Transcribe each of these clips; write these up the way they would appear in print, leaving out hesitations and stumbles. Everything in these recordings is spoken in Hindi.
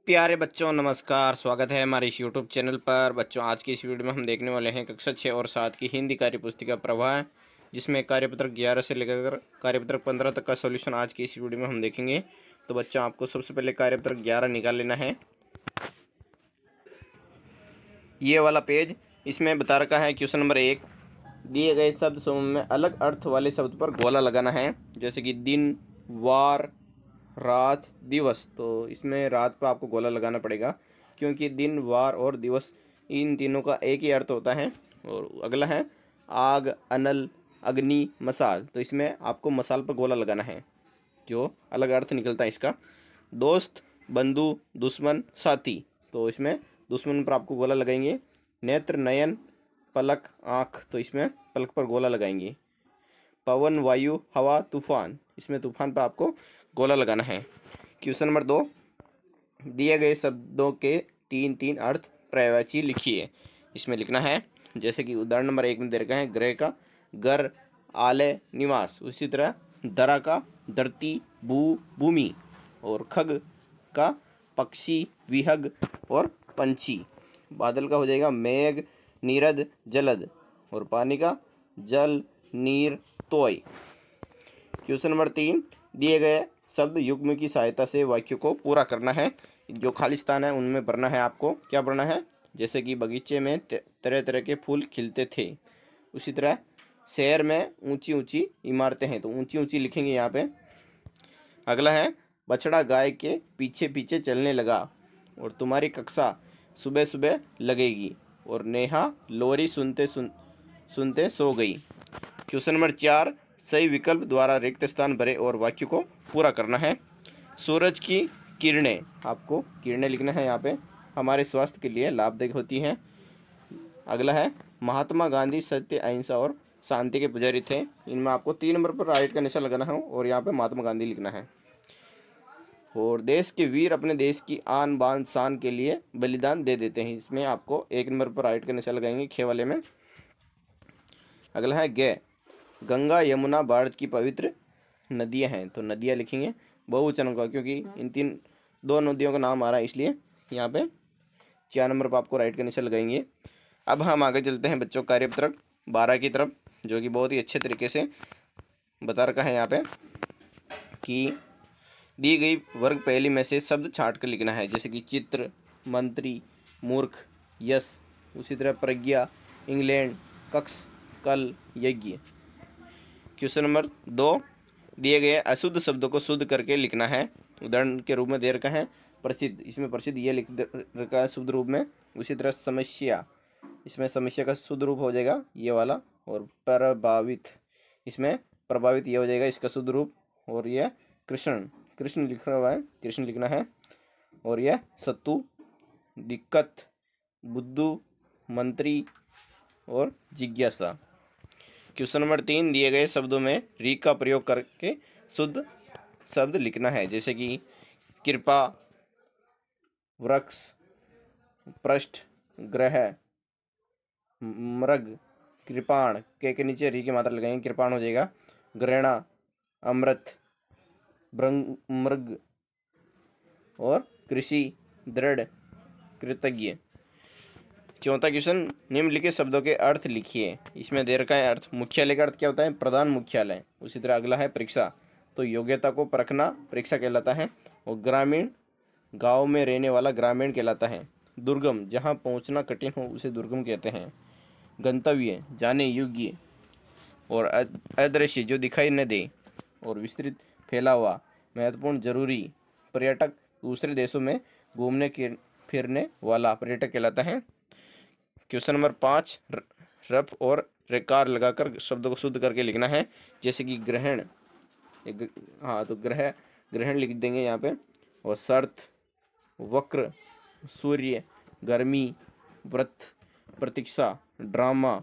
प्यारे बच्चों नमस्कार। स्वागत है हमारे इस यूट्यूब चैनल पर। बच्चों आज की इस वीडियो में हम देखने वाले हैं कक्षा 6 और 7 की हिंदी कार्य पुस्तिका प्रवाह, जिसमें कार्यपत्रक 11 से लेकर कार्यपत्रक 15 तक का सॉल्यूशन आज की इस वीडियो में हम देखेंगे। तो बच्चों आपको सबसे पहले कार्यपत्रक 11 निकाल लेना है। ये वाला पेज, इसमें बता रखा है क्वेश्चन नंबर 1, दिए गए शब्द समूह में अलग अर्थ वाले शब्द पर गोला लगाना है। जैसे कि दिन, वार, रात, दिवस। तो इसमें रात पर आपको गोला लगाना पड़ेगा, क्योंकि दिन, वार और दिवस इन तीनों का एक ही अर्थ होता है। और अगला है आग, अनल, अग्नि, मसाल। तो इसमें आपको मसाल पर गोला लगाना है, जो अलग अर्थ निकलता है इसका। दोस्त, बंधु, दुश्मन, साथी। तो इसमें दुश्मन पर आपको गोला लगाएंगे। नेत्र, नयन, पलक, आँख। तो इसमें पलक पर गोला लगाएंगे। पवन, वायु, हवा, तूफान। इसमें तूफान पर आपको गोला लगाना है। क्वेश्चन नंबर 2, दिए गए शब्दों के 3-3 अर्थ पर्यायवाची लिखिए। इसमें लिखना है, जैसे कि उदाहरण नंबर 1 में दे रखा है ग्रह का घर, आलय, निवास। उसी तरह धरा का धरती, भूमि। और खग का पक्षी, विहग और पंछी। बादल का हो जाएगा मेघ, नीरद, जलद। और पानी का जल, नीर, तोय। क्वेश्चन नंबर 3, दिए गए शब्द युग्म की सहायता से वाक्य को पूरा करना है। जो खाली स्थान है उनमें भरना है। आपको क्या भरना है? जैसे कि बगीचे में तरह तरह के फूल खिलते थे। उसी तरह शहर में ऊंची ऊंची इमारतें हैं, तो ऊंची ऊंची लिखेंगे यहाँ पे। अगला है बछड़ा गाय के पीछे पीछे चलने लगा। और तुम्हारी कक्षा सुबह सुबह लगेगी। और नेहा लोरी सुनते सुनते सो गई। क्वेश्चन नंबर 4, सही विकल्प द्वारा रिक्त स्थान भरे और वाक्य को पूरा करना है। सूरज की किरणें, आपको किरणें लिखना है यहाँ पे, हमारे स्वास्थ्य के लिए लाभदायक होती हैं। अगला है महात्मा गांधी सत्य, अहिंसा और शांति के पुजारी थे। इनमें आपको 3 नंबर पर राइट का निशान लगाना है और यहाँ पे महात्मा गांधी लिखना है। और देश के वीर अपने देश की आन बान शान के लिए बलिदान दे देते हैं। इसमें आपको 1 नंबर पर राइट का निशान लगाएंगे, खे वाले में। अगला है गंगा, यमुना भारत की पवित्र नदियां हैं। तो नदियां लिखेंगे बहुवचन का, क्योंकि इन 2 नदियों का नाम आ रहा है, इसलिए यहाँ पे 4 नंबर पर आपको राइट का निशान लगाएंगे। अब हम आगे चलते हैं बच्चों कार्यपत्रक 12 की तरफ, जो कि बहुत ही अच्छे तरीके से बता रखा है यहाँ पे कि दी गई वर्ग पहली में से शब्द छांट कर लिखना है। जैसे कि चित्र, मंत्री, मूर्ख, यश। उसी तरह प्रज्ञा, इंग्लैंड, कक्ष, कल, यज्ञ। क्वेश्चन नंबर 2, दिए गए अशुद्ध शब्दों को शुद्ध करके लिखना है। उदाहरण के रूप में दे रखा है प्रसिद्ध। इसमें प्रसिद्ध ये लिख रखा है शुद्ध रूप में। उसी तरह समस्या, इसमें समस्या का शुद्ध रूप हो जाएगा ये वाला। और प्रभावित, इसमें प्रभावित ये हो जाएगा इसका शुद्ध रूप। और यह कृष्ण लिखा हुआ है, कृष्ण लिखना है। और यह सत्तू, दिक्कत, बुद्धू, मंत्री और जिज्ञासा। क्वेश्चन नंबर 3, दिए गए शब्दों में री का प्रयोग करके शुद्ध शब्द लिखना है। जैसे कि कृपा, वृक्ष, पृष्ठ, ग्रह, मृग, कृपाण। के नीचे री की मात्रा लगाएंगे, कृपाण हो जाएगा। ग्रहणा, अमृत, मृग और कृषि, दृढ़, कृतज्ञ। चौथा क्वेश्चन, निम्नलिखित शब्दों के अर्थ लिखिए। इसमें दे रखा है अर्थ। मुख्यालय का अर्थ क्या होता है? प्रधान मुख्यालय। उसी तरह अगला है परीक्षा, तो योग्यता को परखना परीक्षा कहलाता है। और ग्रामीण, गांव में रहने वाला ग्रामीण कहलाता है। दुर्गम, जहां पहुंचना कठिन हो उसे दुर्गम कहते हैं। गंतव्य, जाने योग्य। और अदृश्य, जो दिखाई न दे। और विस्तृत, फैला हुआ, महत्वपूर्ण, जरूरी। पर्यटक, दूसरे देशों में घूमने फिरने वाला पर्यटक कहलाता है। क्वेश्चन नंबर 5, रफ और रेकार लगाकर शब्दों को शुद्ध करके लिखना है। जैसे कि ग्रहण, तो ग्रहण लिख देंगे यहाँ पे। और शर्त, वक्र, सूर्य, गर्मी, व्रत, प्रतीक्षा, ड्रामा,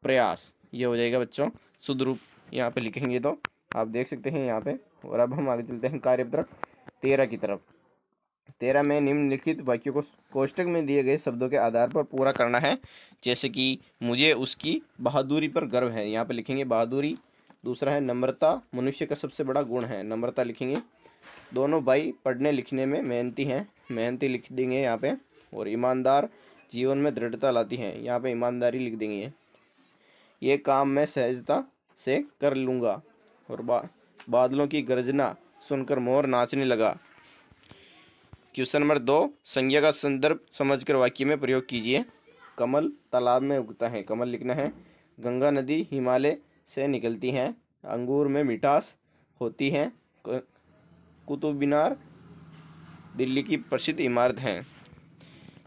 प्रयास। ये हो जाएगा बच्चों शुद्ध रूप, यहाँ पे लिखेंगे तो आप देख सकते हैं यहाँ पे। और अब हम आगे चलते हैं कार्यपत्रक 13 की तरफ। 13 में निम्नलिखित वाक्यों को कोष्टक में दिए गए शब्दों के आधार पर पूरा करना है। जैसे कि मुझे उसकी बहादुरी पर गर्व है, यहाँ पे लिखेंगे बहादुरी। दूसरा है नम्रता, मनुष्य का सबसे बड़ा गुण है, नम्रता लिखेंगे। दोनों भाई पढ़ने लिखने में मेहनती हैं, मेहनती लिख देंगे यहाँ पे, और ईमानदार जीवन में दृढ़ता लाती हैं, यहाँ पे ईमानदारी लिख देंगे। ये काम मैं सहजता से कर लूँगा। और बादलों की गर्जना सुनकर मोर नाचने लगा। क्वेश्चन नंबर 2, संज्ञा का संदर्भ समझकर वाक्य में प्रयोग कीजिए। कमल तालाब में उगता है, कमल लिखना है। गंगा नदी हिमालय से निकलती हैं। अंगूर में मिठास होती है। कुतुब मीनार दिल्ली की प्रसिद्ध इमारत है।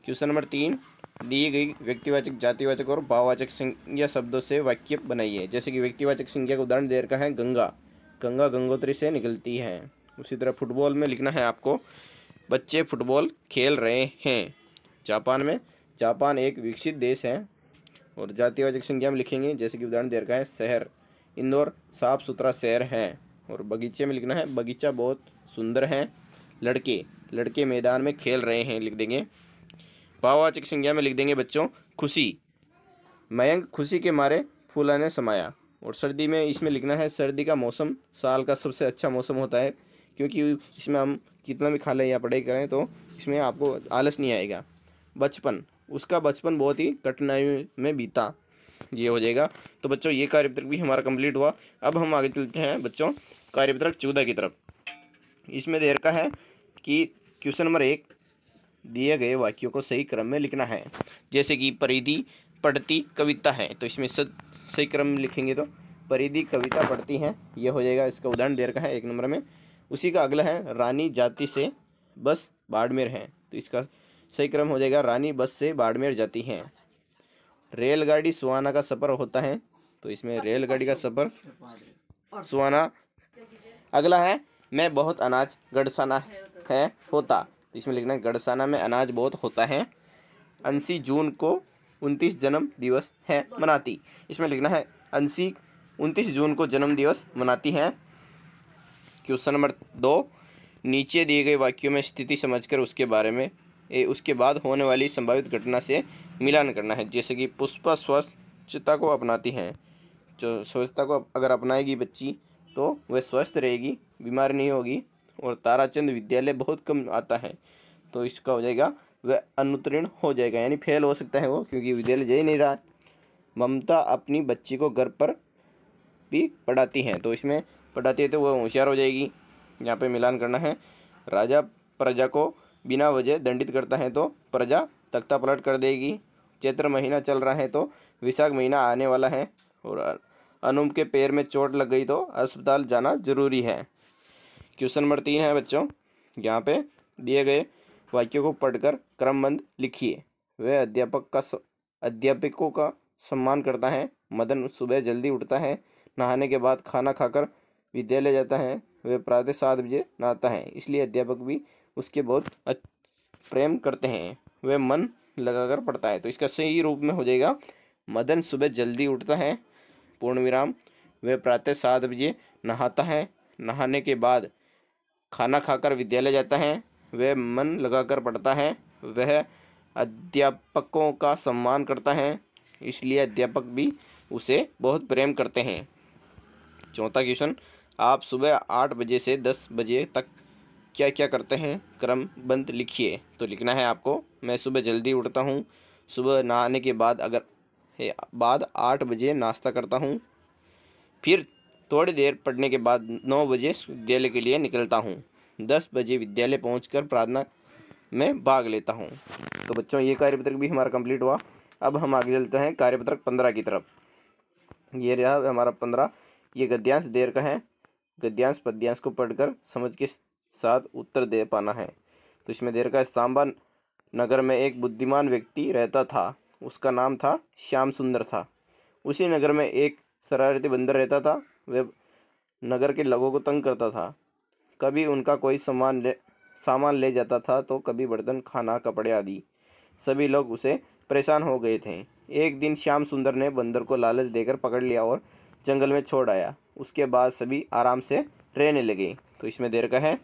क्वेश्चन नंबर 3, दी गई व्यक्तिवाचक, जातिवाचक और भाववाचक संज्ञा शब्दों से वाक्य बनाइए। जैसे कि व्यक्तिवाचक संज्ञा का उदाहरण दे रखा है गंगा, गंगा गंगोत्री से निकलती है। उसी तरह फुटबॉल में लिखना है आपको, बच्चे फुटबॉल खेल रहे हैं जापान में, जापान एक विकसित देश है। और जातिवाचक संज्ञा में लिखेंगे, जैसे कि उदाहरण दे रखा है शहर, इंदौर साफ सुथरा शहर है। और बगीचे में लिखना है, बगीचा बहुत सुंदर है। लड़के, लड़के मैदान में खेल रहे हैं लिख देंगे। भाववाचक संज्ञा में लिख देंगे बच्चों, खुशी, मयंक खुशी के मारे फूलाने समाया। और सर्दी में इसमें लिखना है, सर्दी का मौसम साल का सबसे अच्छा मौसम होता है, क्योंकि इसमें हम कितना भी खा लें या पढ़ाई करें तो इसमें आपको आलस नहीं आएगा। बचपन, उसका बचपन बहुत ही कठिनाइयों में बीता, ये हो जाएगा। तो बच्चों ये कार्यपत्रक भी हमारा कंप्लीट हुआ। अब हम आगे चलते हैं बच्चों कार्यपत्रक 14 की तरफ। इसमें दे रखा है कि क्वेश्चन नंबर 1, दिए गए वाक्यों को सही क्रम में लिखना है। जैसे कि परिधि पढ़ती कविता है, तो इसमें सही क्रम में लिखेंगे तो परिधि कविता पढ़ती हैं, यह हो जाएगा। इसका उदाहरण दे रखा है 1 नंबर में। उसी का अगला है, रानी जाति से बस बाड़मेर है, तो इसका सही क्रम हो जाएगा, रानी बस से बाड़मेर जाती हैं। रेलगाड़ी सुहाना का सफ़र होता है, तो इसमें रेलगाड़ी का सफ़र सुहाना। अगला है, मैं बहुत अनाज गढ़साना है होता, तो इसमें लिखना है गढ़साना में अनाज बहुत होता है। 80 जून को 29 जन्म दिवस है मनाती, इसमें लिखना है 80 29 जून को जन्म दिवस मनाती हैं। क्वेश्चन नंबर 2, नीचे दिए गए वाक्यों में स्थिति समझकर उसके बाद होने वाली संभावित घटना से मिलान करना है। जैसे कि पुष्पा स्वच्छता को अपनाती हैं, जो स्वच्छता को अगर अपनाएगी बच्ची तो वह स्वस्थ रहेगी, बीमार नहीं होगी। और ताराचंद विद्यालय बहुत कम आता है, तो इसका हो जाएगा वह अनुत्तीर्ण हो जाएगा, यानी फेल हो सकता है वो, क्योंकि विद्यालय जा ही नहीं रहा है। ममता अपनी बच्ची को घर पर भी पढ़ाती हैं, तो इसमें पढ़ाती है तो वह होशियार हो जाएगी, यहाँ पे मिलान करना है। राजा प्रजा को बिना वजह दंडित करता है तो प्रजा तख्ता पलट कर देगी। चैत्र महीना चल रहा है तो विशाख महीना आने वाला है। और अनूप के पैर में चोट लग गई तो अस्पताल जाना जरूरी है। क्वेश्चन नंबर 3 है बच्चों, यहाँ पे दिए गए वाक्यों को पढ़कर क्रमबद्ध लिखिए। वह अध्यापकों का सम्मान करता है। मदन सुबह जल्दी उठता है, नहाने के बाद खाना खाकर विद्यालय जाता है। वह प्रातः 7 बजे नहाता है, इसलिए अध्यापक भी उसके बहुत प्रेम करते हैं। वह मन लगाकर पढ़ता है, तो इसका सही रूप में हो जाएगा, मदन सुबह जल्दी उठता है पूर्ण विराम, वह प्रातः 7 बजे नहाता है, नहाने के बाद खाना खाकर विद्यालय जाता है, वह मन लगाकर पढ़ता है, वह अध्यापकों का सम्मान करता है, इसलिए अध्यापक भी उसे बहुत प्रेम करते हैं। चौथा क्वेश्चन, आप सुबह 8 बजे से 10 बजे तक क्या क्या करते हैं, क्रमबद्ध लिखिए। तो लिखना है आपको, मैं सुबह जल्दी उठता हूँ, सुबह नहाने के बाद 8 बजे नाश्ता करता हूँ, फिर थोड़ी देर पढ़ने के बाद 9 बजे विद्यालय के लिए निकलता हूँ, 10 बजे विद्यालय पहुँचकर प्रार्थना में भाग लेता हूँ। तो बच्चों ये कार्यपत्रक भी हमारा कंप्लीट हुआ। अब हम आगे चलते हैं कार्यपत्रक 15 की तरफ। ये रहा हमारा 15। ये गद्यांश दे रखा है, गद्यांश पद्यांश को पढ़कर समझ के साथ उत्तर दे पाना है। तो इसमें दे रखा है, सांबा नगर में एक बुद्धिमान व्यक्ति रहता था, उसका नाम था श्याम सुंदर था। उसी नगर में एक शरारती बंदर रहता था, वह नगर के लोगों को तंग करता था। कभी उनका कोई सामान ले जाता था तो कभी बर्तन, खाना, कपड़े आदि। सभी लोग उसे परेशान हो गए थे। एक दिन श्याम सुंदर ने बंदर को लालच देकर पकड़ लिया और जंगल में छोड़ आया। उसके बाद सभी आराम से रहने लगे। तो इसमें दे रखा है,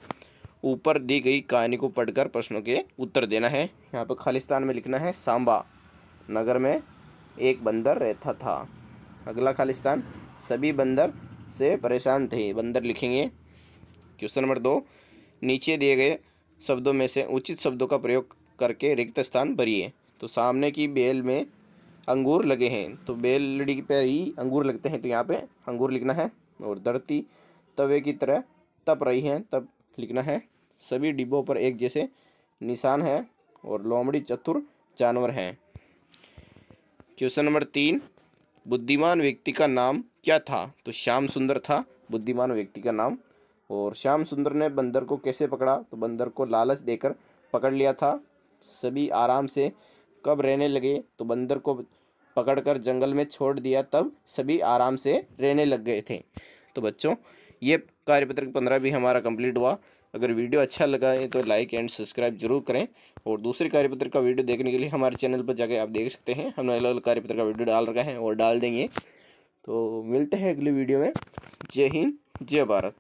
ऊपर दी गई कहानी को पढ़कर प्रश्नों के उत्तर देना है। यहाँ पर खालिस्तान में लिखना है, सांबा नगर में एक बंदर रहता था। अगला खालिस्तान, सभी बंदर से परेशान थे, बंदर लिखेंगे। क्वेश्चन नंबर 2, नीचे दिए गए शब्दों में से उचित शब्दों का प्रयोग करके रिक्त स्थान भरिए। तो सामने की बेल में अंगूर लगे हैं, तो बेलड़ी पर ही अंगूर लगते हैं, तो यहाँ पे अंगूर लिखना है। और धरती तवे की तरह तप रही है, तब लिखना है। सभी डिब्बों पर एक जैसे निशान है और लोमड़ी चतुर जानवर हैं। क्वेश्चन नंबर 3, बुद्धिमान व्यक्ति का नाम क्या था? तो श्याम सुंदर था बुद्धिमान व्यक्ति का नाम। और श्याम सुंदर ने बंदर को कैसे पकड़ा? तो बंदर को लालच देकर पकड़ लिया था। सभी आराम से कब रहने लगे? तो बंदर को पकड़कर जंगल में छोड़ दिया, तब सभी आराम से रहने लग गए थे। तो बच्चों, ये कार्यपत्र 15 भी हमारा कंप्लीट हुआ। अगर वीडियो अच्छा लगा है तो लाइक एंड सब्सक्राइब जरूर करें। और दूसरे कार्यपत्र का वीडियो देखने के लिए हमारे चैनल पर जाकर आप देख सकते हैं, हमने अलग अलग कार्यपत्र का वीडियो डाल रखा है और डाल देंगे। तो मिलते हैं अगले वीडियो में। जय हिंद, जय भारत।